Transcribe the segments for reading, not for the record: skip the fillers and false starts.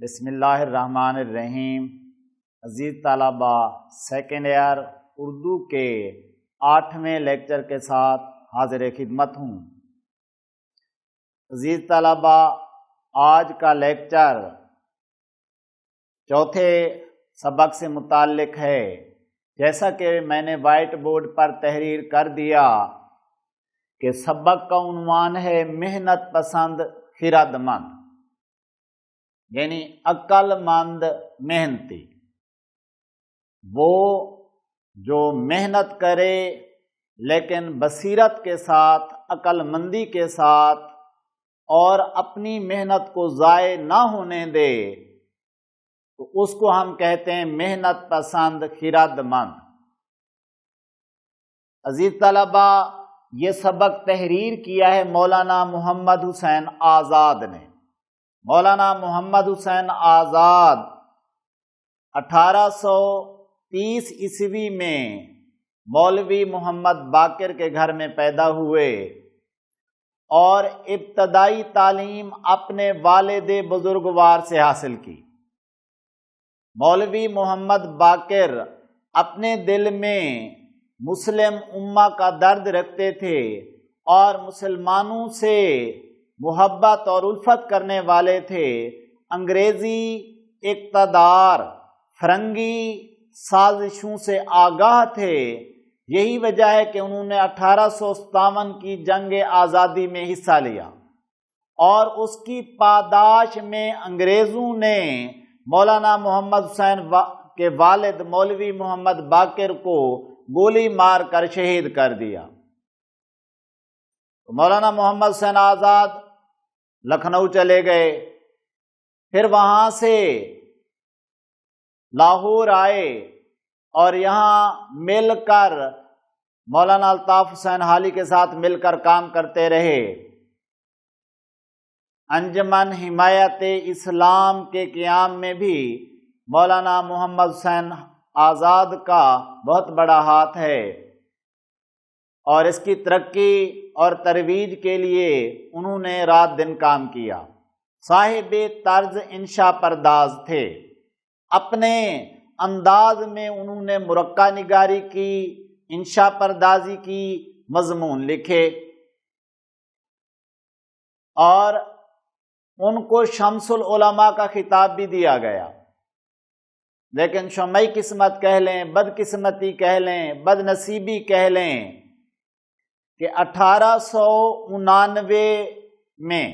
بسم اللہ الرحمن الرحیم۔ عزیز طلبہ، سیکنڈ ایئر اردو کے 8ویں لیکچر کے ساتھ حاضر خدمت ہوں۔ عزیز طلبہ، آج کا لیکچر چوتھے سبق سے متعلق ہے۔ جیسا کہ میں نے وائٹ بورڈ پر تحریر کر دیا کہ سبق کا عنوان ہے محنت پسند خرد مند، یعنی عقل مند محنتی، وہ جو محنت کرے لیکن بصیرت کے ساتھ، عقل مندی کے ساتھ، اور اپنی محنت کو ضائع نہ ہونے دے، تو اس کو ہم کہتے ہیں محنت پسند خرد مند۔ عزیز طلبہ، یہ سبق تحریر کیا ہے مولانا محمد حسین آزاد نے۔ مولانا محمد حسین آزاد 1830 عیسوی میں مولوی محمد باقر کے گھر میں پیدا ہوئے اور ابتدائی تعلیم اپنے والد بزرگوار سے حاصل کی۔ مولوی محمد باقر اپنے دل میں مسلم امہ کا درد رکھتے تھے اور مسلمانوں سے محبت اور الفت کرنے والے تھے۔ انگریزی اقتدار، فرنگی سازشوں سے آگاہ تھے۔ یہی وجہ ہے کہ انہوں نے 1857 کی جنگ آزادی میں حصہ لیا، اور اس کی پاداش میں انگریزوں نے مولانا محمد حسین کے والد مولوی محمد باقر کو گولی مار کر شہید کر دیا۔ مولانا محمد حسین آزاد لکھنؤ چلے گئے، پھر وہاں سے لاہور آئے اور یہاں مل کر مولانا الطاف حسین حالی کے ساتھ مل کر کام کرتے رہے۔ انجمن حمایت اسلام کے قیام میں بھی مولانا محمد حسین آزاد کا بہت بڑا ہاتھ ہے، اور اس کی ترقی اور ترویج کے لیے انہوں نے رات دن کام کیا۔ صاحب طرز انشا پرداز تھے، اپنے انداز میں انہوں نے مرقع نگاری کی، انشا پردازی کی، مضمون لکھے، اور ان کو شمس العلماء کا خطاب بھی دیا گیا۔ لیکن شمعی قسمت کہہ لیں، بد قسمتی کہہ لیں، بد نصیبی کہہ لیں کہ 1899 میں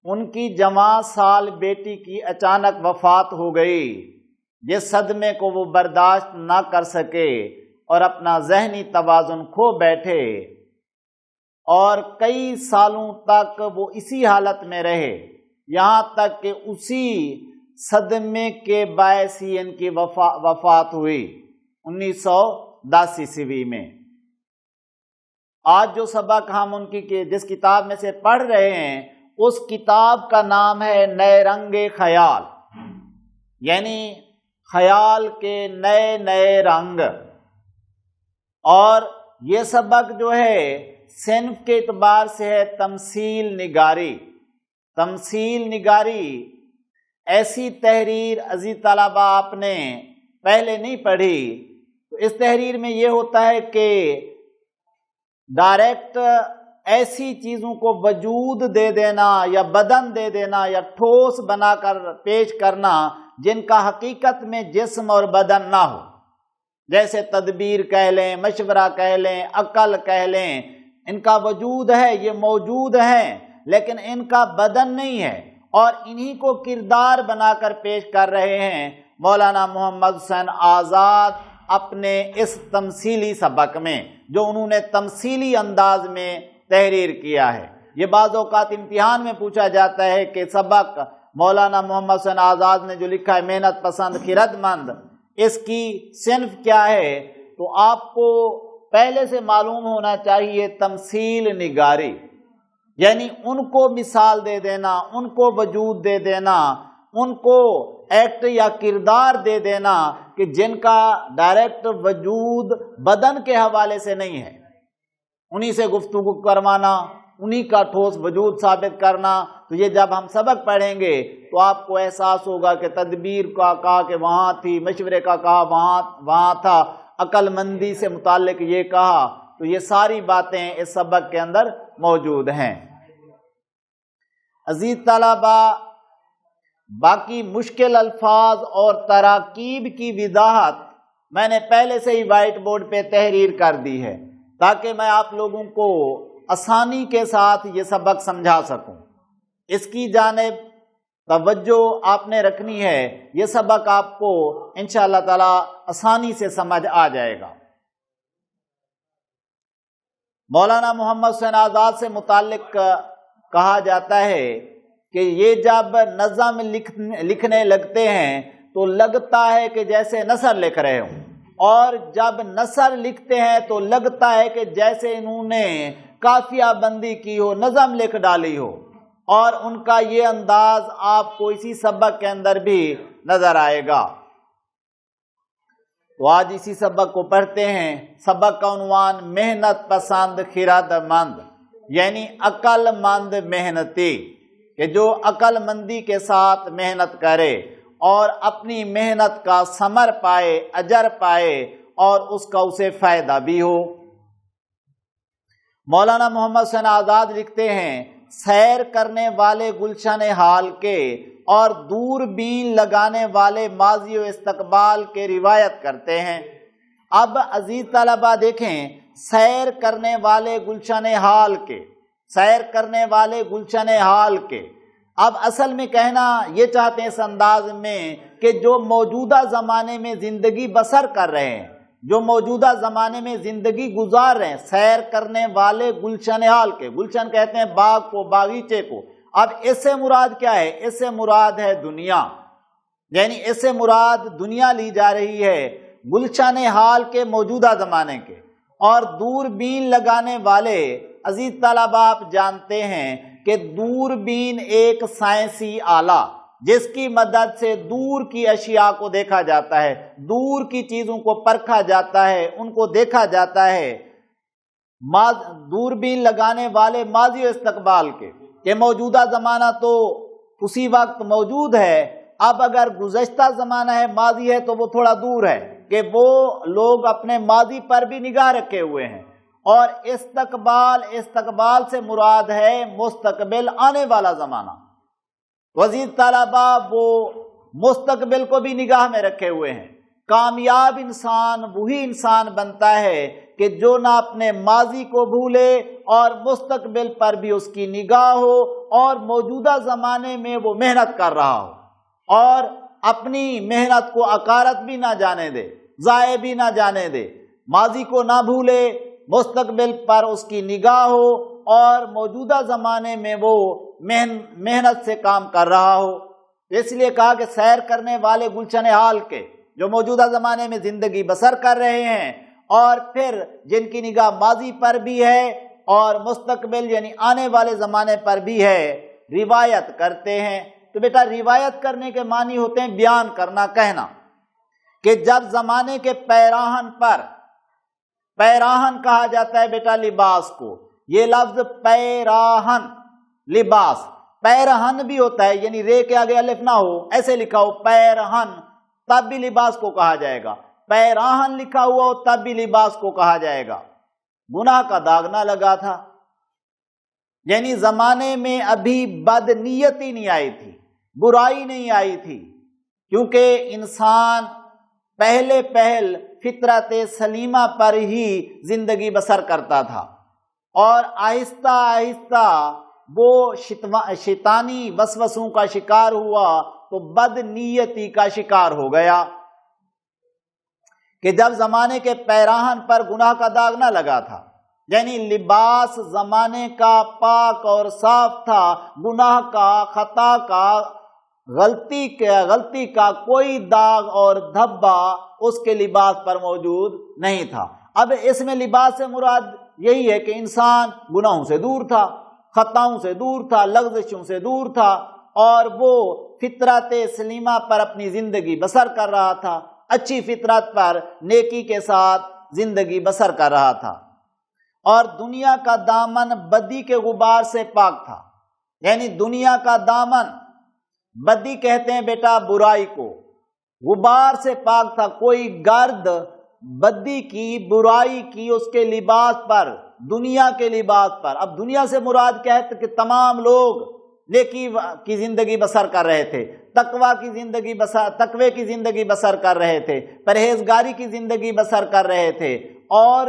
ان کی جوان سال بیٹی کی اچانک وفات ہو گئی، جس صدمے کو وہ برداشت نہ کر سکے اور اپنا ذہنی توازن کھو بیٹھے، اور کئی سالوں تک وہ اسی حالت میں رہے، یہاں تک کہ اسی صدمے کے باعث ہی ان کی وفات ہوئی 1910 عیسوی میں۔ آج جو سبق ہم ان کی جس کتاب میں سے پڑھ رہے ہیں، اس کتاب کا نام ہے نئے رنگ خیال، یعنی خیال کے نئے نئے رنگ۔ اور یہ سبق جو ہے صنف کے اعتبار سے ہے تمثیل نگاری۔ تمثیل نگاری ایسی تحریر عزیز طلبہ آپ نے پہلے نہیں پڑھی، تو اس تحریر میں یہ ہوتا ہے کہ ڈائریکٹ ایسی چیزوں کو وجود دے دینا یا بدن دے دینا یا ٹھوس بنا کر پیش کرنا جن کا حقیقت میں جسم اور بدن نہ ہو، جیسے تدبیر کہہ لیں، مشورہ کہہ لیں، عقل کہہ لیں، ان کا وجود ہے، یہ موجود ہیں، لیکن ان کا بدن نہیں ہے، اور انہی کو کردار بنا کر پیش کر رہے ہیں مولانا محمد حسین آزاد اپنے اس تمثیلی سبق میں، جو انہوں نے تمثیلی انداز میں تحریر کیا ہے۔ یہ بعض اوقات امتحان میں پوچھا جاتا ہے کہ سبق مولانا محمد حسین آزاد نے جو لکھا ہے محنت پسند خرد مند، اس کی صنف کیا ہے؟ تو آپ کو پہلے سے معلوم ہونا چاہیے تمثیل نگاری، یعنی ان کو مثال دے دینا، ان کو وجود دے دینا، ان کو ایکٹ یا کردار دے دینا کہ جن کا ڈائریکٹ وجود بدن کے حوالے سے نہیں ہے، انہی سے گفتگو کروانا، انہی کا ٹھوس وجود ثابت کرنا، تو یہ جب ہم سبق پڑھیں گے تو آپ کو احساس ہوگا کہ تدبیر کا کہا کہ وہاں تھی، مشورے کا کہا وہاں تھا، عقل مندی سے متعلق یہ کہا، تو یہ ساری باتیں اس سبق کے اندر موجود ہیں۔ عزیز طلبہ، باقی مشکل الفاظ اور تراکیب کی وضاحت میں نے پہلے سے ہی وائٹ بورڈ پہ تحریر کر دی ہے تاکہ میں آپ لوگوں کو آسانی کے ساتھ یہ سبق سمجھا سکوں۔ اس کی جانب توجہ آپ نے رکھنی ہے، یہ سبق آپ کو انشاءاللہ تعالی آسانی سے سمجھ آ جائے گا۔ مولانا محمد حسین آزاد سے متعلق کہا جاتا ہے کہ یہ جب نظم لکھنے لگتے ہیں تو لگتا ہے کہ جیسے نثر لکھ رہے ہوں، اور جب نثر لکھتے ہیں تو لگتا ہے کہ جیسے انہوں نے قافیہ بندی کی ہو، نظم لکھ ڈالی ہو، اور ان کا یہ انداز آپ کو اسی سبق کے اندر بھی نظر آئے گا۔ تو آج اسی سبق کو پڑھتے ہیں۔ سبق کا عنوان محنت پسند خرد مند، یعنی عقل مند محنتی، کہ جو عقل مندی کے ساتھ محنت کرے اور اپنی محنت کا ثمر پائے، اجر پائے، اور اس کا اسے فائدہ بھی ہو۔ مولانا محمد حسین آزاد لکھتے ہیں، سیر کرنے والے گلشن حال کے اور دوربین لگانے والے ماضی و استقبال کے روایت کرتے ہیں۔ اب عزیز طلبہ دیکھیں، سیر کرنے والے گلشن حال کے، سیر کرنے والے گلشن حال کے، اب اصل میں کہنا یہ چاہتے ہیں اس انداز میں کہ جو موجودہ زمانے میں زندگی بسر کر رہے ہیں، جو موجودہ زمانے میں زندگی گزار رہے ہیں، سیر کرنے والے گلشن حال کے، گلشن کہتے ہیں باغ کو، باغیچے کو۔ اب اس سے مراد کیا ہے؟ اس سے مراد ہے دنیا، یعنی اس سے مراد دنیا لی جا رہی ہے، گلشن حال کے موجودہ زمانے کے۔ اور دوربین لگانے والے، عزیز طلبہ آپ جانتے ہیں کہ دوربین ایک سائنسی آلہ جس کی مدد سے دور کی اشیاء کو دیکھا جاتا ہے، دور کی چیزوں کو پرکھا جاتا ہے، ان کو دیکھا جاتا ہے۔ دوربین لگانے والے ماضی و استقبال کے، کہ موجودہ زمانہ تو اسی وقت موجود ہے، اب اگر گزشتہ زمانہ ہے، ماضی ہے، تو وہ تھوڑا دور ہے، کہ وہ لوگ اپنے ماضی پر بھی نگاہ رکھے ہوئے ہیں۔ اور استقبال سے مراد ہے مستقبل، آنے والا زمانہ۔ عزیز طلبہ، وہ مستقبل کو بھی نگاہ میں رکھے ہوئے ہیں۔ کامیاب انسان وہی انسان بنتا ہے کہ جو نہ اپنے ماضی کو بھولے اور مستقبل پر بھی اس کی نگاہ ہو، اور موجودہ زمانے میں وہ محنت کر رہا ہو اور اپنی محنت کو عقارت بھی نہ جانے دے، ضائع بھی نہ جانے دے، ماضی کو نہ بھولے، مستقبل پر اس کی نگاہ ہو اور موجودہ زمانے میں وہ محنت سے کام کر رہا ہو۔ اس لیے کہا کہ سیر کرنے والے گلشن حال کے، جو موجودہ زمانے میں زندگی بسر کر رہے ہیں اور پھر جن کی نگاہ ماضی پر بھی ہے اور مستقبل یعنی آنے والے زمانے پر بھی ہے، روایت کرتے ہیں۔ تو بیٹا، روایت کرنے کے معنی ہوتے ہیں بیان کرنا، کہنا، کہ جب زمانے کے پیراہن پر، پیراہن کہا جاتا ہے بیٹا لباس کو، یہ لفظ پیراہن، لباس، پیرہن بھی ہوتا ہے، یعنی رے کے آگے الف نہ ہو، ایسے لکھا ہو پیرہن، تب بھی لباس کو کہا جائے گا۔ پیراہن لکھا ہوا ہو تب بھی لباس کو کہا جائے گا۔ گناہ کا داغ نہ لگا تھا، یعنی زمانے میں ابھی بد نیتی نہیں آئی تھی، برائی نہیں آئی تھی، کیونکہ انسان پہل فطرت سلیمہ پر ہی زندگی بسر کرتا تھا، اور آہستہ آہستہ وہ شیطانی وسوسوں کا شکار ہوا تو بد نیتی کا شکار ہو گیا، کہ جب زمانے کے پیراہن پر گناہ کا داغ نہ لگا تھا، یعنی لباس زمانے کا پاک اور صاف تھا، گناہ کا، خطا کا، غلطی کا کوئی داغ اور دھبا اس کے لباس پر موجود نہیں تھا۔ اب اس میں لباس سے مراد یہی ہے کہ انسان گناہوں سے دور تھا، خطاؤں سے دور تھا، لغزشوں سے دور تھا، اور وہ فطرت سلیمہ پر اپنی زندگی بسر کر رہا تھا، اچھی فطرت پر نیکی کے ساتھ زندگی بسر کر رہا تھا، اور دنیا کا دامن بدی کے غبار سے پاک تھا۔ یعنی دنیا کا دامن، بدی کہتے ہیں بیٹا برائی کو، غبار سے پاک تھا، کوئی گرد بدی کی برائی کی اس کے لباس پر، دنیا کے لباس پر۔ اب دنیا سے مراد کیا ہے کہ تمام لوگ نیکی کی زندگی بسر کر رہے تھے، تقوی کی زندگی بسر کر رہے تھے، پرہیزگاری کی زندگی بسر کر رہے تھے، اور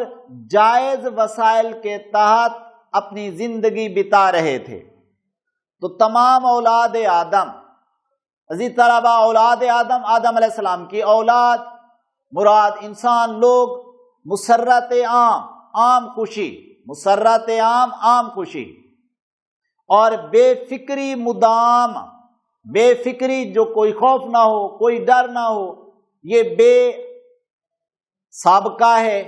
جائز وسائل کے تحت اپنی زندگی بتا رہے تھے۔ تو تمام اولاد آدم، عزیز طلبہ، اولاد آدم، آدم علیہ السلام کی اولاد مراد انسان لوگ، مسرت عام، عام خوشی، مسرت عام، عام خوشی، اور بے فکری مدام، بے فکری جو کوئی خوف نہ ہو، کوئی ڈر نہ ہو، یہ بے سابقہ ہے،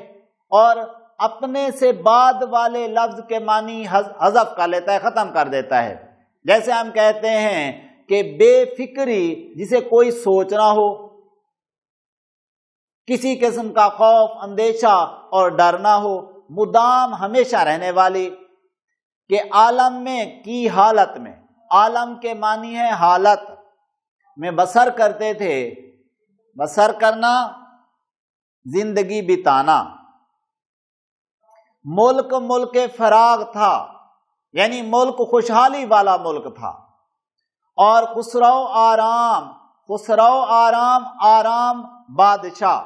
اور اپنے سے بعد والے لفظ کے معنی حذف کر لیتا ہے، ختم کر دیتا ہے۔ جیسے ہم کہتے ہیں کہ بے فکری جسے کوئی سوچ نہ ہو، کسی قسم کا خوف، اندیشہ اور ڈر نہ ہو، مدام ہمیشہ رہنے والی، کہ عالم میں کی حالت میں، عالم کے معنی ہے حالت میں بسر کرتے تھے، بسر کرنا، زندگی بتانا۔ ملک فراغ تھا، یعنی ملک خوشحالی والا ملک تھا، اور خسرو آرام، آرام بادشاہ۔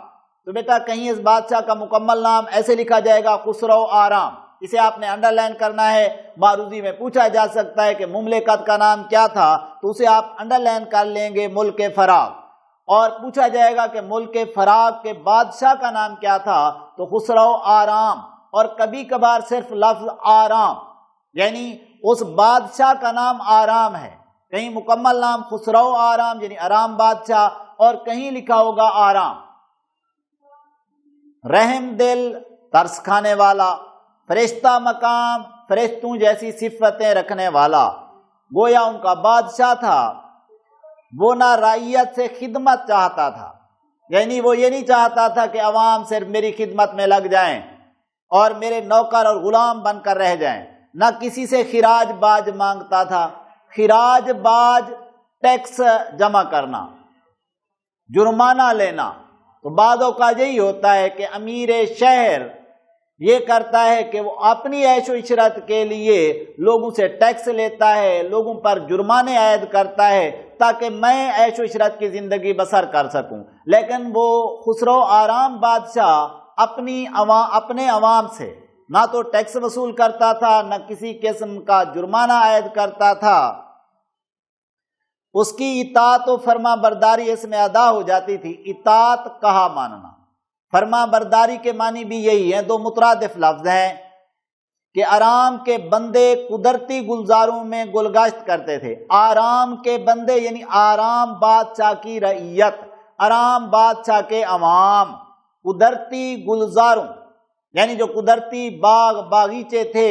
تو بیٹا کہیں اس بادشاہ کا مکمل نام ایسے لکھا جائے گا خسرو آرام، اسے آپ نے انڈر لائن کرنا ہے۔ معروضی میں پوچھا جا سکتا ہے کہ مملکت کا نام کیا تھا، تو اسے آپ انڈر لائن کر لیں گے ملک فراغ، اور پوچھا جائے گا کہ ملک فراغ کے بادشاہ کا نام کیا تھا، تو خسرو آرام، اور کبھی کبھار صرف لفظ آرام، یعنی اس بادشاہ کا نام آرام ہے، کہیں مکمل نام خسرو آرام یعنی آرام بادشاہ، اور کہیں لکھا ہوگا آرام۔ رحم دل، ترس کھانے والا، فرشتہ مقام، فرشتوں جیسی صفتیں رکھنے والا، گویا ان کا بادشاہ تھا۔ وہ نہ رعیت سے خدمت چاہتا تھا، یعنی وہ یہ نہیں چاہتا تھا کہ عوام صرف میری خدمت میں لگ جائیں اور میرے نوکر اور غلام بن کر رہ جائیں، نہ کسی سے خراج باج مانگتا تھا۔ خراج باج ٹیکس جمع کرنا، جرمانہ لینا، تو بعض اوقات یہی ہوتا ہے کہ امیر شہر یہ کرتا ہے کہ وہ اپنی عیش و عشرت کے لیے لوگوں سے ٹیکس لیتا ہے، لوگوں پر جرمانے عائد کرتا ہے تاکہ میں عیش و عشرت کی زندگی بسر کر سکوں، لیکن وہ خسرو آرام بادشاہ اپنے عوام سے نہ تو ٹیکس وصول کرتا تھا، نہ کسی قسم کا جرمانہ عائد کرتا تھا۔ اس کی اطاعت و فرما برداری اس میں ادا ہو جاتی تھی۔ اطاعت کہا ماننا، فرما برداری کے معنی بھی یہی ہیں، دو مترادف لفظ ہیں، کہ آرام کے بندے قدرتی گلزاروں میں گلگشت کرتے تھے۔ آرام کے بندے یعنی آرام بادشاہ کی رعیت، آرام بادشاہ کے عوام، قدرتی گلزاروں یعنی جو قدرتی باغ باغیچے تھے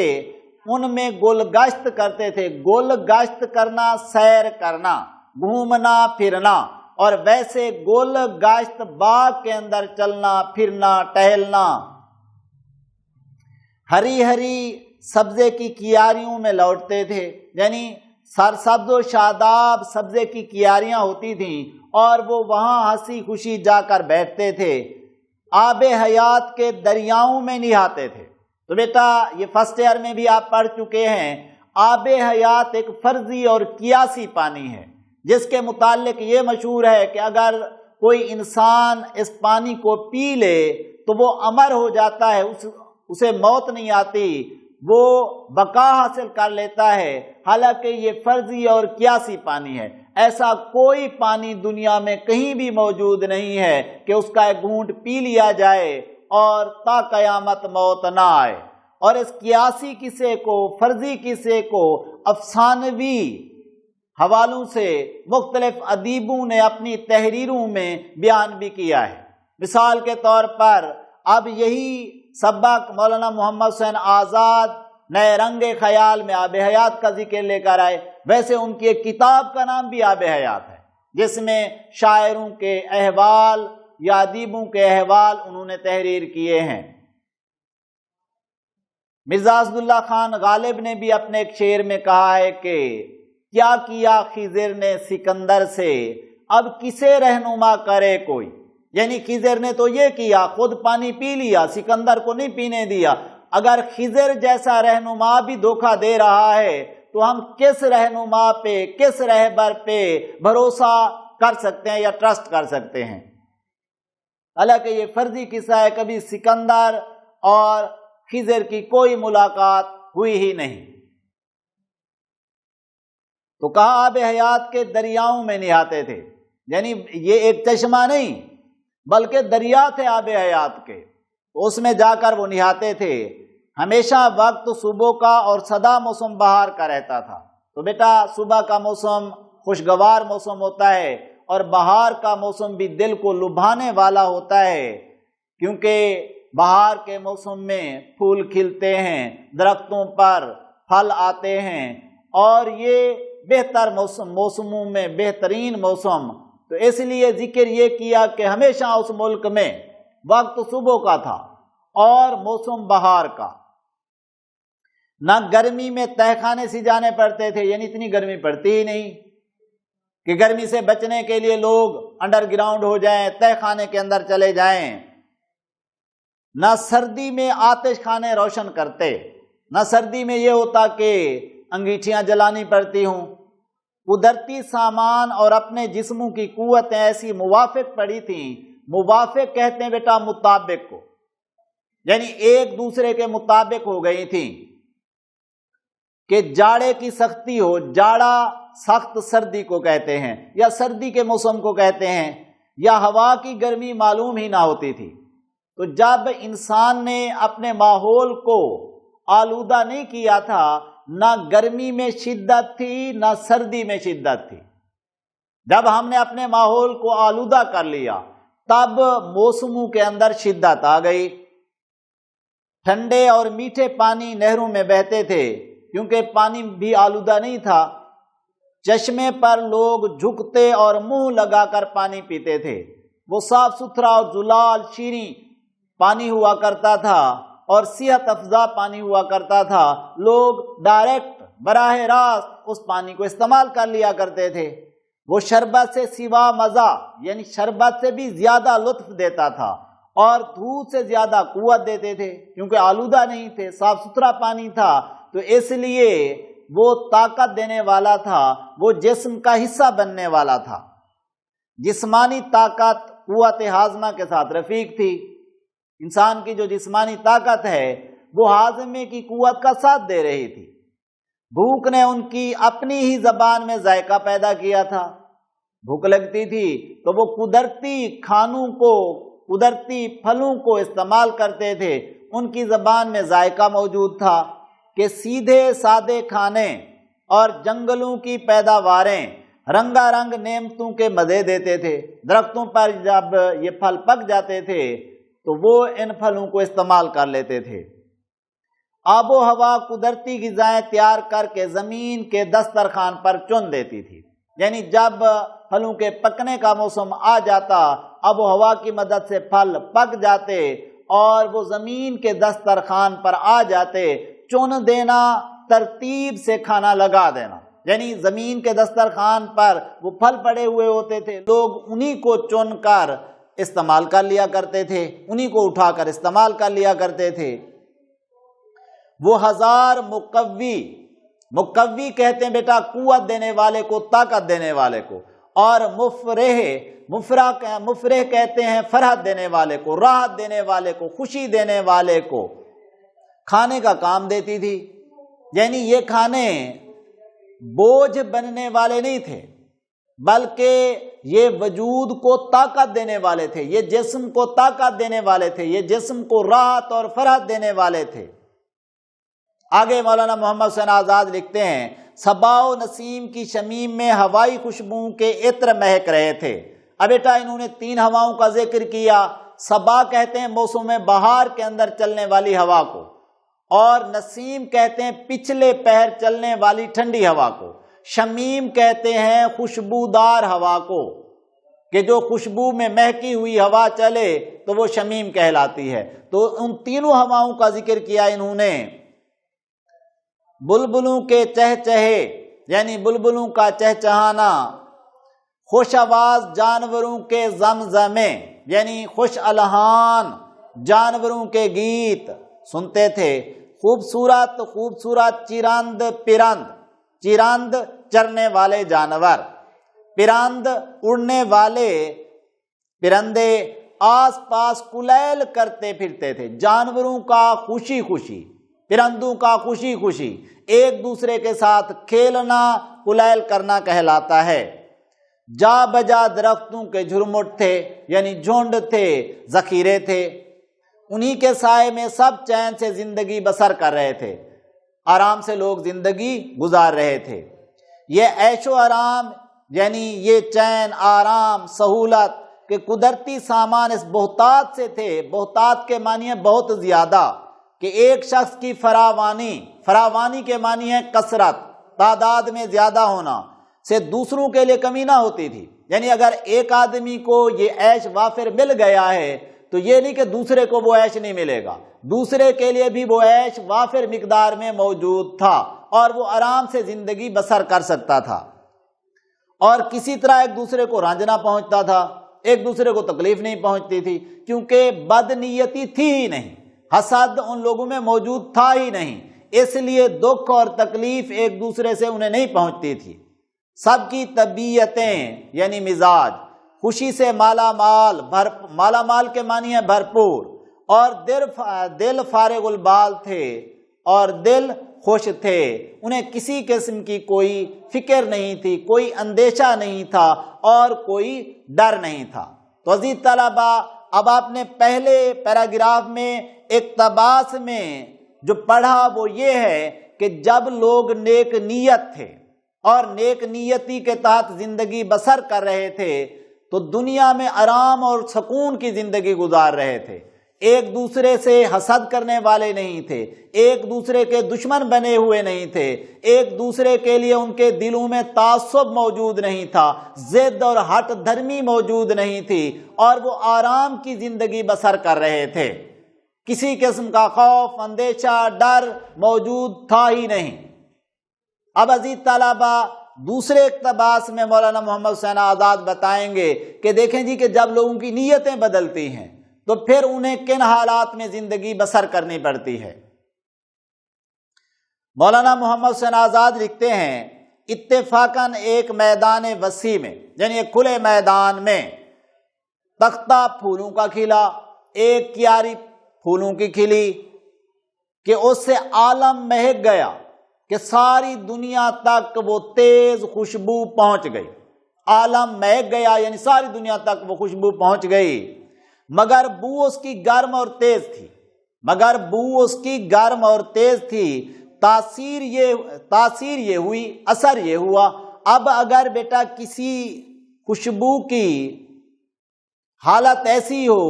ان میں گل گشت کرتے تھے۔ گل گشت کرنا، سیر کرنا، گھومنا پھرنا، اور ویسے گل گشت باغ کے اندر چلنا پھرنا ٹہلنا، ہری ہری سبزے کی کیاریوں میں لوٹتے تھے، یعنی سرسبز و شاداب سبزے کی کیاریاں ہوتی تھیں اور وہ وہاں ہنسی خوشی جا کر بیٹھتے تھے، آب حیات کے دریاؤں میں نہاتے تھے۔ تو بیٹا یہ فرسٹ ایئر میں بھی آپ پڑھ چکے ہیں، آب حیات ایک فرضی اور قیاسی پانی ہے جس کے متعلق یہ مشہور ہے کہ اگر کوئی انسان اس پانی کو پی لے تو وہ امر ہو جاتا ہے، اسے موت نہیں آتی، وہ بقا حاصل کر لیتا ہے، حالانکہ یہ فرضی اور قیاسی پانی ہے۔ ایسا کوئی پانی دنیا میں کہیں بھی موجود نہیں ہے کہ اس کا ایک گھونٹ پی لیا جائے اور تا قیامت موت نہ آئے۔ اور اس قیاسی قصے کو، فرضی قصے کو افسانوی حوالوں سے مختلف ادیبوں نے اپنی تحریروں میں بیان بھی کیا ہے۔ مثال کے طور پر اب یہی سبق مولانا محمد حسین آزاد نئے رنگ خیال میں آب حیات کا ذکر لے کر آئے، ویسے ان کی ایک کتاب کا نام بھی آب حیات ہے جس میں شاعروں کے احوال یا ادیبوں کے احوال انہوں نے تحریر کیے ہیں۔ مرزا اسداللہ خان غالب نے بھی اپنے ایک شعر میں کہا ہے کہ کیا کیا خضر نے سکندر سے، اب کسے رہنما کرے کوئی، یعنی خضر نے تو یہ کیا، خود پانی پی لیا، سکندر کو نہیں پینے دیا۔ اگر خضر جیسا رہنما بھی دھوکہ دے رہا ہے تو ہم کس رہنما پہ، کس رہبر پہ بھروسہ کر سکتے ہیں یا ٹرسٹ کر سکتے ہیں؟ حالانکہ یہ فرضی قصہ ہے، کبھی سکندر اور خضر کی کوئی ملاقات ہوئی ہی نہیں۔ تو کہا آب حیات کے دریاؤں میں نہاتے تھے، یعنی یہ ایک چشمہ نہیں بلکہ دریا تھے آب حیات کے، تو اس میں جا کر وہ نہاتے تھے۔ ہمیشہ وقت صبح کا اور سدا موسم بہار کا رہتا تھا۔ تو بیٹا صبح کا موسم خوشگوار موسم ہوتا ہے اور بہار کا موسم بھی دل کو لبھانے والا ہوتا ہے، کیونکہ بہار کے موسم میں پھول کھلتے ہیں، درختوں پر پھل آتے ہیں، اور یہ بہتر موسموں میں بہترین موسم۔ تو اس لیے ذکر یہ کیا کہ ہمیشہ اس ملک میں وقت صبح کا تھا اور موسم بہار کا۔ نہ گرمی میں تہہ خانے سے جانے پڑتے تھے، یعنی اتنی گرمی پڑتی ہی نہیں کہ گرمی سے بچنے کے لیے لوگ انڈر گراؤنڈ ہو جائیں، تہہ خانے کے اندر چلے جائیں۔ نہ سردی میں آتش خانے روشن کرتے، نہ سردی میں یہ ہوتا کہ انگیٹھیاں جلانی پڑتی ہوں۔ قدرتی سامان اور اپنے جسموں کی قوتیں ایسی موافق پڑی تھیں، موافق کہتے ہیں بیٹا مطابق کو، یعنی ایک دوسرے کے مطابق ہو گئی تھیں کہ جاڑے کی سختی ہو، جاڑا سخت سردی کو کہتے ہیں یا سردی کے موسم کو کہتے ہیں، یا ہوا کی گرمی معلوم ہی نہ ہوتی تھی۔ تو جب انسان نے اپنے ماحول کو آلودہ نہیں کیا تھا، نہ گرمی میں شدت تھی نہ سردی میں شدت تھی۔ جب ہم نے اپنے ماحول کو آلودہ کر لیا تب موسموں کے اندر شدت آ گئی۔ ٹھنڈے اور میٹھے پانی نہروں میں بہتے تھے کیونکہ پانی بھی آلودہ نہیں تھا۔ چشمے پر لوگ جھکتے اور منہ لگا کر پانی پیتے تھے۔ وہ صاف ستھرا اور زلال شیریں پانی ہوا کرتا تھا اور صحت افزا پانی ہوا کرتا تھا۔ لوگ ڈائریکٹ براہ راست اس پانی کو استعمال کر لیا کرتے تھے۔ وہ شربت سے سوا مزہ، یعنی شربت سے بھی زیادہ لطف دیتا تھا اور دودھ سے زیادہ قوت دیتے تھے، کیونکہ آلودہ نہیں تھے، صاف ستھرا پانی تھا، تو اس لیے وہ طاقت دینے والا تھا، وہ جسم کا حصہ بننے والا تھا۔ جسمانی طاقت قوت ہاضمہ کے ساتھ رفیق تھی۔ انسان کی جو جسمانی طاقت ہے وہ ہاضمے کی قوت کا ساتھ دے رہی تھی۔ بھوک نے ان کی اپنی ہی زبان میں ذائقہ پیدا کیا تھا۔ بھوک لگتی تھی تو وہ قدرتی کھانوں کو، قدرتی پھلوں کو استعمال کرتے تھے۔ ان کی زبان میں ذائقہ موجود تھا کہ سیدھے سادے کھانے اور جنگلوں کی پیداواریں رنگا رنگ نعمتوں کے مزے دیتے تھے۔ درختوں پر جب یہ پھل پک جاتے تھے تو وہ ان پھلوں کو استعمال کر لیتے تھے۔ آب و ہوا قدرتی غذائیں تیار کر کے زمین کے دسترخوان پر چن دیتی تھی، یعنی جب پھلوں کے پکنے کا موسم آ جاتا، آب و ہوا کی مدد سے پھل پک جاتے اور وہ زمین کے دسترخوان پر آ جاتے۔ چن دینا، ترتیب سے کھانا لگا دینا، یعنی زمین کے دسترخوان پر وہ پھل پڑے ہوئے ہوتے تھے، لوگ انہی کو چن کر استعمال کر لیا کرتے تھے، انہی کو اٹھا کر استعمال کر لیا کرتے تھے۔ وہ ہزار مقوی کہتے ہیں بیٹا قوت دینے والے کو، طاقت دینے والے کو، اور مفرح کہتے ہیں فرحت دینے والے کو، راحت دینے والے کو، خوشی دینے والے کو۔ کھانے کا کام دیتی تھی، یعنی یہ کھانے بوجھ بننے والے نہیں تھے بلکہ یہ وجود کو طاقت دینے والے تھے، یہ جسم کو طاقت دینے والے تھے، یہ جسم کو راحت اور فرحت دینے والے تھے۔ آگے مولانا محمد حسین آزاد لکھتے ہیں، صبا و نسیم کی شمیم میں ہوائی خوشبوؤں کے عطر مہک رہے تھے۔ اب بیٹا انہوں نے 3 ہواؤں کا ذکر کیا۔ صبا کہتے ہیں موسم بہار کے اندر چلنے والی ہوا کو، اور نسیم کہتے ہیں پچھلے پہر چلنے والی ٹھنڈی ہوا کو، شمیم کہتے ہیں خوشبودار ہوا کو، کہ جو خوشبو میں مہکی ہوئی ہوا چلے تو وہ شمیم کہلاتی ہے۔ تو ان تینوں ہواؤں کا ذکر کیا انہوں نے بلبلوں کے چہچہے یعنی بلبلوں کا چہچہانا، خوش آواز جانوروں کے زمزمے یعنی خوش الحان جانوروں کے گیت سنتے تھے، خوبصورت خوبصورت چرند پرند، چرند چرنے والے جانور، پرند اڑنے والے پرندے آس پاس کلیل کرتے پھرتے تھے۔ جانوروں کا خوشی خوشی، پرندوں کا خوشی خوشی ایک دوسرے کے ساتھ کھیلنا کلیل کرنا کہلاتا ہے۔ جا بجا درختوں کے جھرمٹ تھے یعنی جھنڈ تھے، ذخیرے تھے، انہی کے سائے میں سب چین سے زندگی بسر کر رہے تھے، آرام سے لوگ زندگی گزار رہے تھے۔ یہ عیش و آرام یعنی یہ چین، آرام، سہولت کہ قدرتی سامان اس بہتات سے تھے۔ بہتات کے معنی ہے بہت زیادہ، کہ ایک شخص کی فراوانی کے معنی ہے کثرت، تعداد میں زیادہ ہونا سے دوسروں کے لیے کمی نہ ہوتی تھی۔ یعنی اگر ایک آدمی کو یہ عیش وافر مل گیا ہے تو یہ نہیں کہ دوسرے کو وہ عیش نہیں ملے گا، دوسرے کے لیے بھی وہ عیش وافر مقدار میں موجود تھا اور وہ آرام سے زندگی بسر کر سکتا تھا، اور کسی طرح ایک دوسرے کو رنج نہ پہنچتا تھا، ایک دوسرے کو تکلیف نہیں پہنچتی تھی، کیونکہ بد نیتی تھی ہی نہیں، حسد ان لوگوں میں موجود تھا ہی نہیں، اس لیے دکھ اور تکلیف ایک دوسرے سے انہیں نہیں پہنچتی تھی۔ سب کی طبیعتیں یعنی مزاج خوشی سے مالا مال، مالا مال کے معنی ہے بھرپور، اور دل فارغ البال تھے اور دل خوش تھے، انہیں کسی قسم کی کوئی فکر نہیں تھی، کوئی اندیشہ نہیں تھا اور کوئی ڈر نہیں تھا۔ تو عزیز طلبہ، اب آپ نے پہلے پیراگراف میں اقتباس میں جو پڑھا وہ یہ ہے کہ جب لوگ نیک نیت تھے اور نیک نیتی کے تحت زندگی بسر کر رہے تھے تو دنیا میں آرام اور سکون کی زندگی گزار رہے تھے، ایک دوسرے سے حسد کرنے والے نہیں تھے، ایک دوسرے کے دشمن بنے ہوئے نہیں تھے، ایک دوسرے کے لیے ان کے دلوں میں تعصب موجود نہیں تھا، ضد اور ہٹ دھرمی موجود نہیں تھی، اور وہ آرام کی زندگی بسر کر رہے تھے، کسی قسم کا خوف، اندیشہ، ڈر موجود تھا ہی نہیں۔ اب عزیز طلبہ، دوسرے اقتباس میں مولانا محمد حسین آزاد بتائیں گے کہ دیکھیں جی کہ جب لوگوں کی نیتیں بدلتی ہیں تو پھر انہیں کن حالات میں زندگی بسر کرنی پڑتی ہے۔ مولانا محمد حسین آزاد لکھتے ہیں، اتفاقاً ایک میدان وسیع میں یعنی ایک کھلے میدان میں تختہ پھولوں کا کھلا، ایک کیاری پھولوں کی کھلی کہ اس سے عالم مہک گیا کہ ساری دنیا تک وہ تیز خوشبو پہنچ گئی، عالم مہک گیا یعنی ساری دنیا تک وہ خوشبو پہنچ گئی، مگر بو اس کی گرم اور تیز تھی، تاثیر یہ ہوئی، اثر یہ ہوا، اب اگر بیٹا کسی خوشبو کی حالت ایسی ہو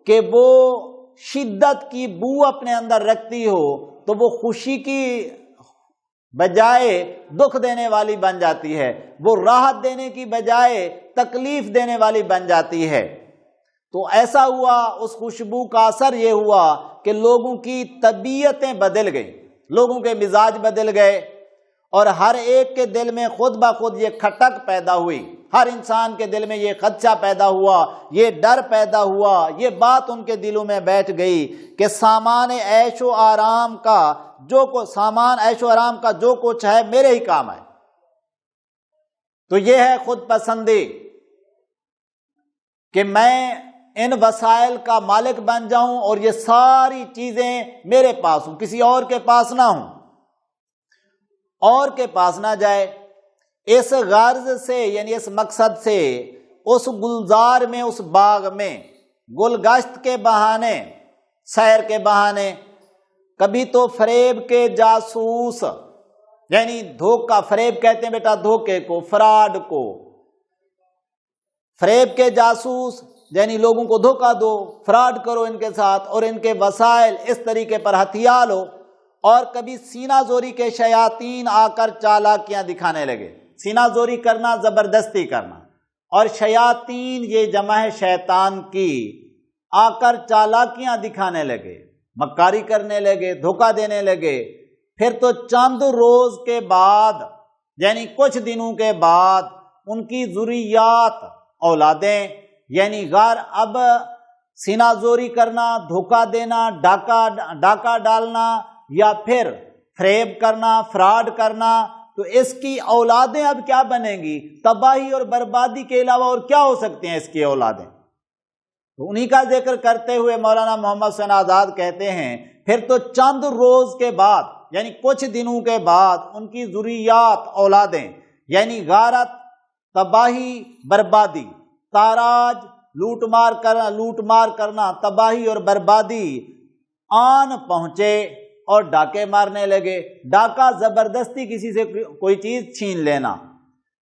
کہ وہ شدت کی بو اپنے اندر رکھتی ہو تو وہ خوشی کی بجائے دکھ دینے والی بن جاتی ہے، وہ راحت دینے کی بجائے تکلیف دینے والی بن جاتی ہے۔ تو ایسا ہوا، اس خوشبو کا اثر یہ ہوا کہ لوگوں کی طبیعتیں بدل گئیں، لوگوں کے مزاج بدل گئے، اور ہر ایک کے دل میں خود بخود یہ کھٹک پیدا ہوئی، ہر انسان کے دل میں یہ خدشہ پیدا ہوا، یہ ڈر پیدا ہوا، یہ بات ان کے دلوں میں بیٹھ گئی کہ سامان عیش و آرام کا جو کچھ ہے میرے ہی کام ہے۔ تو یہ ہے خود پسندی کہ میں ان وسائل کا مالک بن جاؤں اور یہ ساری چیزیں میرے پاس ہوں، کسی اور کے پاس نہ ہوں، اور کے پاس نہ جائے۔ اس غرض سے یعنی اس مقصد سے اس گلزار میں، اس باغ میں گل گشت کے بہانے، سیر کے بہانے، کبھی تو فریب کے جاسوس یعنی دھوکہ، فریب کہتے ہیں بیٹا دھوکے کو، فراڈ کو، فریب کے جاسوس یعنی لوگوں کو دھوکہ دو، فراڈ کرو ان کے ساتھ اور ان کے وسائل اس طریقے پر ہتھیا لو، اور کبھی سینہ زوری کے شیاطین آ کر چالاکیاں دکھانے لگے، سینہ زوری کرنا، زبردستی کرنا، اور شیاطین یہ جمع ہے شیطان کی، آ کر چالاکیاں دکھانے لگے، مکاری کرنے لگے، دھوکہ دینے لگے، پھر تو چند روز کے بعد یعنی کچھ دنوں کے بعد ان کی ذریات اولادیں یعنی غار اب سینہ زوری کرنا، دھوکہ دینا، ڈاکہ ڈالنا یا پھر فریب کرنا، فراڈ کرنا، تو اس کی اولادیں اب کیا بنیں گی؟ تباہی اور بربادی کے علاوہ اور کیا ہو سکتے ہیں اس کی اولادیں؟ تو انہی کا ذکر کرتے ہوئے مولانا محمد حسین آزاد کہتے ہیں پھر تو چند روز کے بعد یعنی کچھ دنوں کے بعد ان کی ذریات اولادیں یعنی غارت، تباہی، بربادی، تاراج، لوٹ مار کرنا، تباہی اور بربادی آن پہنچے اور ڈاکے مارنے لگے۔ ڈاکہ زبردستی کسی سے کوئی چیز چھین لینا۔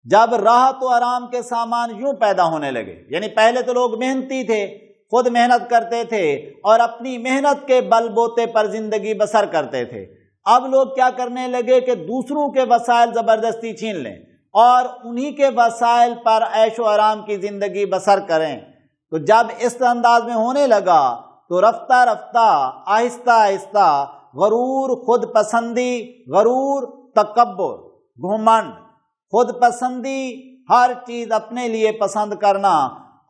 جب راحت و آرام کے سامان یوں پیدا ہونے لگے، یعنی پہلے تو لوگ محنتی تھے، خود محنت کرتے تھے اور اپنی محنت کے بل بوتے پر زندگی بسر کرتے تھے، اب لوگ کیا کرنے لگے کہ دوسروں کے وسائل زبردستی چھین لیں اور انہی کے وسائل پر عیش و آرام کی زندگی بسر کریں۔ تو جب اس انداز میں ہونے لگا تو رفتہ رفتہ آہستہ آہستہ غرور، خود پسندی، غرور، تکبر، گھمنڈ، خود پسندی، ہر چیز اپنے لیے پسند کرنا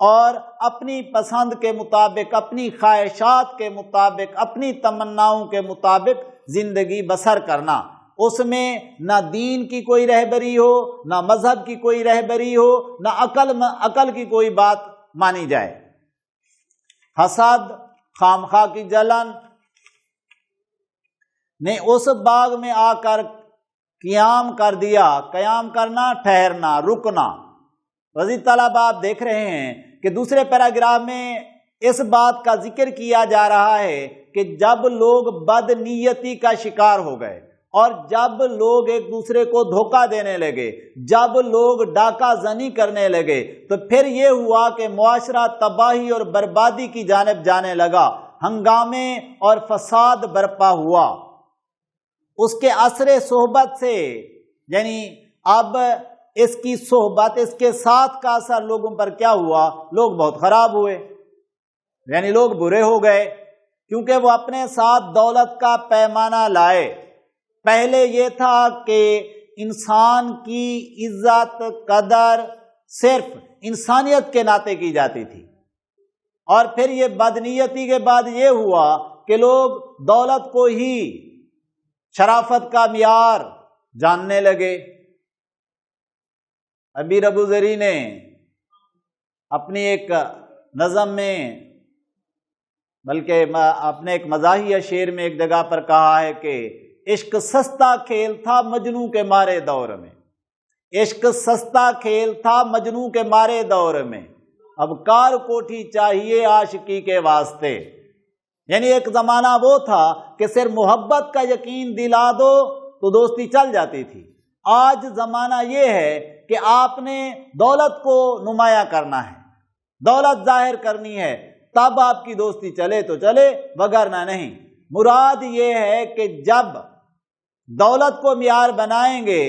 اور اپنی پسند کے مطابق، اپنی خواہشات کے مطابق، اپنی تمناؤں کے مطابق زندگی بسر کرنا، اس میں نہ دین کی کوئی رہبری ہو، نہ مذہب کی کوئی رہبری ہو، نہ عقل کی کوئی بات مانی جائے۔ حسد، خامخواہ کی جلن نے اس باغ میں آ کر قیام کر دیا۔ قیام کرنا، ٹھہرنا، رکنا۔ وزیر طلب آپ دیکھ رہے ہیں کہ دوسرے پیراگراف میں اس بات کا ذکر کیا جا رہا ہے کہ جب لوگ بد نیتی کا شکار ہو گئے اور جب لوگ ایک دوسرے کو دھوکہ دینے لگے، جب لوگ ڈاکہ زنی کرنے لگے، تو پھر یہ ہوا کہ معاشرہ تباہی اور بربادی کی جانب جانے لگا، ہنگامے اور فساد برپا ہوا۔ اس کے اثر صحبت سے یعنی اب اس کی صحبت، اس کے ساتھ کا اثر لوگوں پر کیا ہوا؟ لوگ بہت خراب ہوئے، یعنی لوگ برے ہو گئے، کیونکہ وہ اپنے ساتھ دولت کا پیمانہ لائے۔ پہلے یہ تھا کہ انسان کی عزت قدر صرف انسانیت کے ناطے کی جاتی تھی، اور پھر یہ بدنیتی کے بعد یہ ہوا کہ لوگ دولت کو ہی شرافت کا معیار جاننے لگے۔ امیر ابو ذری نے اپنی ایک نظم میں، بلکہ اپنے ایک مزاحیہ شعر میں ایک جگہ پر کہا ہے کہ عشق سستا کھیل تھا مجنوں کے مارے دور میں، عشق سستا کھیل تھا مجنوں کے مارے دور میں، اب کار کوٹھی چاہیے عاشقی کے واسطے۔ یعنی ایک زمانہ وہ تھا کہ صرف محبت کا یقین دلا دو تو دوستی چل جاتی تھی، آج زمانہ یہ ہے کہ آپ نے دولت کو نمایاں کرنا ہے، دولت ظاہر کرنی ہے، تب آپ کی دوستی چلے تو چلے، وگرنہ نہیں۔ مراد یہ ہے کہ جب دولت کو معیار بنائیں گے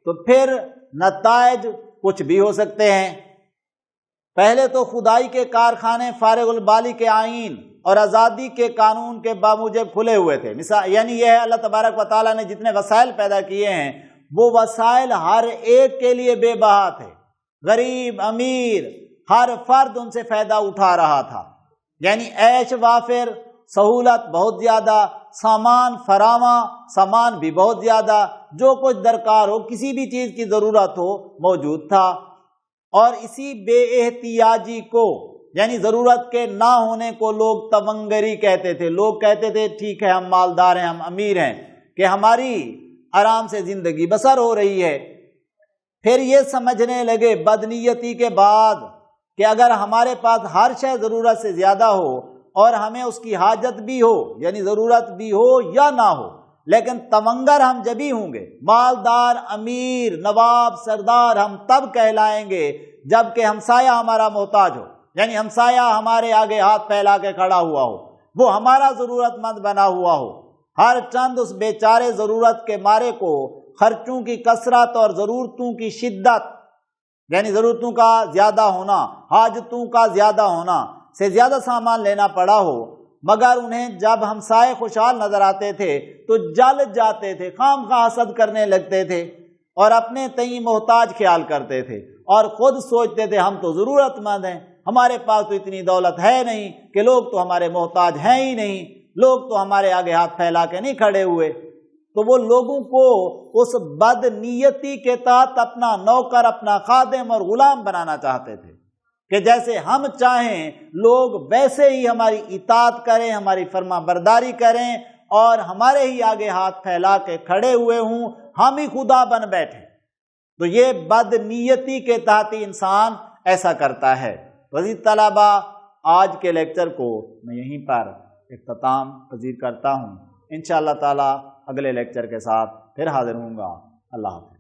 تو پھر نتائج کچھ بھی ہو سکتے ہیں۔ پہلے تو خدائی کے کارخانے فارغ البالی کے آئین اور آزادی کے قانون کے باموجب کھلے ہوئے تھے، یعنی یہ ہے اللہ تبارک و تعالیٰ نے جتنے وسائل پیدا کیے ہیں وہ وسائل ہر ایک کے لیے بے بہا تھے، غریب امیر ہر فرد ان سے فائدہ اٹھا رہا تھا، یعنی عیش وافر، سہولت بہت زیادہ، سامان فراواں، سامان بھی بہت زیادہ، جو کچھ درکار ہو، کسی بھی چیز کی ضرورت ہو موجود تھا۔ اور اسی بے احتیاجی کو یعنی ضرورت کے نہ ہونے کو لوگ تونگری کہتے تھے۔ لوگ کہتے تھے ٹھیک ہے ہم مالدار ہیں، ہم امیر ہیں، کہ ہماری آرام سے زندگی بسر ہو رہی ہے۔ پھر یہ سمجھنے لگے بدنیتی کے بعد کہ اگر ہمارے پاس ہر شے ضرورت سے زیادہ ہو اور ہمیں اس کی حاجت بھی ہو، یعنی ضرورت بھی ہو یا نہ ہو، لیکن تونگر ہم جب ہی ہوں گے، مالدار، امیر، نواب، سردار ہم تب کہلائیں گے جب کہ ہمسایہ ہمارا محتاج ہو، یعنی ہمسایہ ہمارے آگے ہاتھ پھیلا کے کھڑا ہوا ہو، وہ ہمارا ضرورت مند بنا ہوا ہو۔ ہر چند اس بیچارے ضرورت کے مارے کو خرچوں کی کثرت اور ضرورتوں کی شدت، یعنی ضرورتوں کا زیادہ ہونا، حاجتوں کا زیادہ ہونا سے زیادہ سامان لینا پڑا ہو، مگر انہیں جب ہمسائے خوشحال نظر آتے تھے تو جل جاتے تھے، خام خواہ حسد کرنے لگتے تھے اور اپنے تئیں محتاج خیال کرتے تھے اور خود سوچتے تھے ہم تو ضرورت مند ہیں، ہمارے پاس تو اتنی دولت ہے نہیں کہ لوگ تو ہمارے محتاج ہیں ہی نہیں، لوگ تو ہمارے آگے ہاتھ پھیلا کے نہیں کھڑے ہوئے۔ تو وہ لوگوں کو اس بد نیتی کے تحت اپنا نوکر، اپنا خادم اور غلام بنانا چاہتے تھے کہ جیسے ہم چاہیں لوگ ویسے ہی ہماری اطاعت کریں، ہماری فرما برداری کریں اور ہمارے ہی آگے ہاتھ پھیلا کے کھڑے ہوئے ہوں، ہم ہی خدا بن بیٹھیں۔ تو یہ بد نیتی کے تحت ہی انسان ایسا کرتا ہے۔ عزیز طلبہ، آج کے لیکچر کو میں یہیں پر اختتام پذیر کرتا ہوں۔ انشاءاللہ تعالی اگلے لیکچر کے ساتھ پھر حاضر ہوں گا۔ اللہ حافظ۔